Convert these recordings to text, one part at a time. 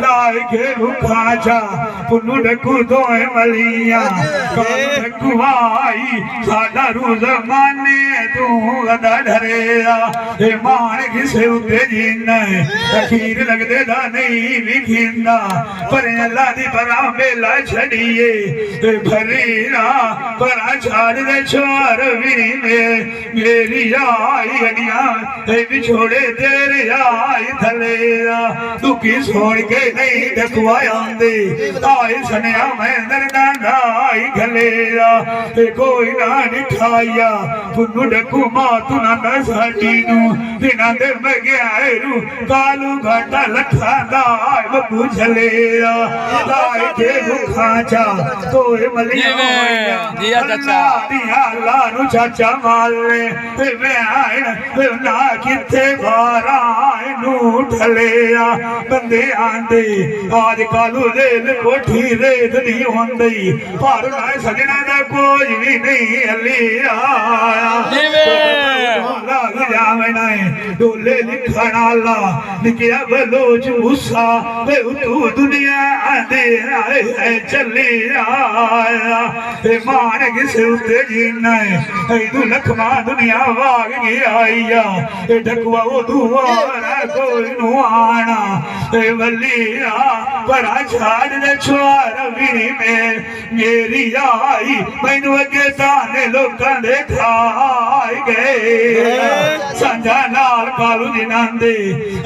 लाए के रुखाचा पुन्नू डकू दोए मलिया डकू आई साडा रूज माने तू गदा डरेया ए मान किसे उते जीना अखीर लगदे दा नहीं विखिंदा पर अल्लाह दी परा मेला छड़िए भरीना परा छाड़ दे छोर भी मेरी आई अड़िया बिछोड़े तेरे आई थलेया तू की छोड़ के नहीं डकवाया आंदे आए सनिया मैं दरदाना आई खलेया कोई ना निठाया पुन्नू डकू मां तू ना साडी नू दिना दे मगयारू कालू घाटा लखा दा बबू झलेया लाए के रुखाचा तोए मलिया दिया चाचा दिया लानू चाचा माले मैं आए ना किथे बारा नू ठलेया बंदे आंदे आज कालू रेल कोठी रेत नहीं होंदी पर ना सजना दा कोई भी नहीं हलिया लाग जावे ना डोले लिखण आला निकया बलोच मूसा वे तू दुनिया आंदे आए चले आया ते मान किसे उते जीना है तू लखमा दुनिया वाग गई आईया ए ढकवा वो दुआरा कोई नु आना ए वलिया पर छाड़ दे छोर भी मेरी आई मैनू अगे ताने लोकां दे खाए गए संजा नाल कालू जिनांदे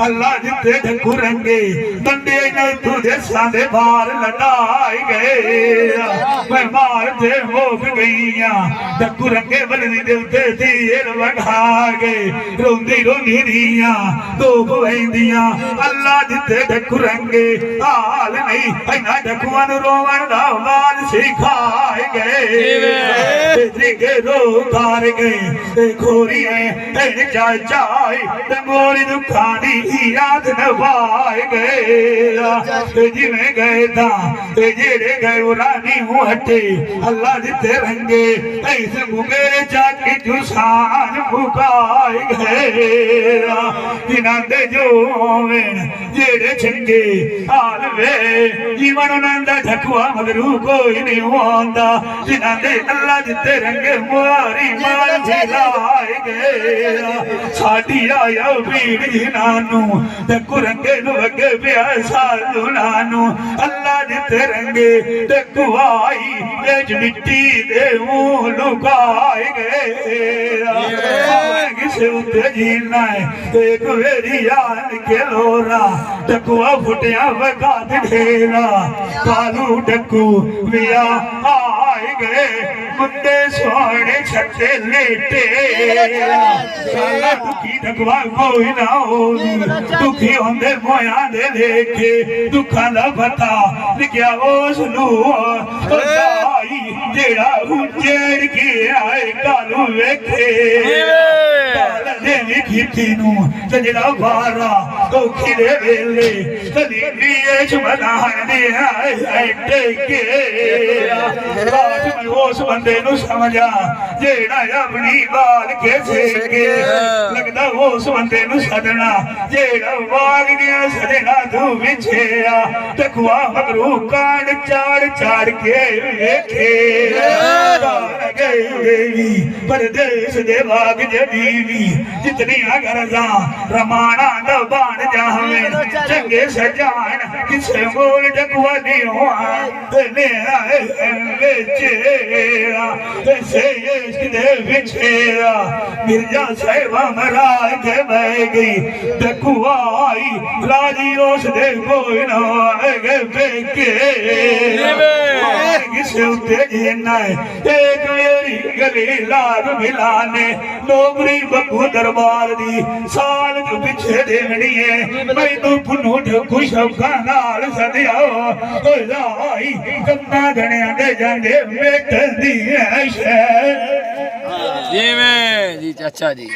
अल्लाह जिते ढकू रंगे बंदे ने तुझे सादे बार लड़ाए गए मैं मार दे मोक गईया ढकू रंगे बलदी दे उते तीर वगा गए रोंदी रोंदी दिया दो वेंदिया अल्लाह जिते ढकू रंगे हाल नहीं इना ढकुआ नु रोवण दा वाल सिखाए गए त्रिगे रो कार गए खोरी है चाचा ते मोरी दुखानी याद नवाए गए जिवें गए ता जेड़े गए रानी हूं हटे अल्लाह जिते रंगे ऐसे मुगे जाके जुसान मुकाए गए जिन्हां दे जो जेड़े चंगे हाल वे जीवन उन्हां ढकुआ मगरू कोई नहीं होंदा जिन्हां दे अल्लाह जिते रंगे मारी मार झिलाए गए साडी आया भीड़ जिन्हां ढकू रंगे नु अगे पिया सालूना नु अल्लाह जिते रंगे ढकू आई बिच मिट्टी दे मुंह लुकाए गए किसे उते जीना है एक वेरी याद के लोरा ढकुआ फुटिया वगा ढेरा कालू ढकू विया आए गए मुंडे सोने छट्टे लेटे साला दुखी ढकवा कोई ना हो दुखी होंदे मोया दे लेके दुखा दा पता लिखया उस नू आई जेड़ा उजेड़ के आए कालू वेखे लिखी नू जेड़ा वारा औखी दे वेले कदी बीए चमना दे आए टेके रात में उस बंदे नू समझा जेड़ा अपनी बाल के सेके लगदा उस बंदे नू सदना जेड़ा वाग गया सदना तू विछेया ढकुआ मगरू कांड चाड़ चाड़ के वेखे गई परदेस दे बाग जबीवी जितनी गरजा रमाना दबान जावे चंगे सजान किसे मोल ढकुआ नहीं हुआ ने आए बेचेरा ऐसे इश्क दे बिछेरा मिर्जा साहिबा मरा के बह गई ढकुआ आई राजी उस दे कोई ना आए बेके किसे उते जीना है एक मेरी गली लाग मिलाने नौकरी बबू दरबार दी साल जो पिछे देनी है मैनू पुन्नू ढकू शौका नाल सदिया लाई कम्मा गणिया दे जांदे मेट दी है शह जी चाचा जी।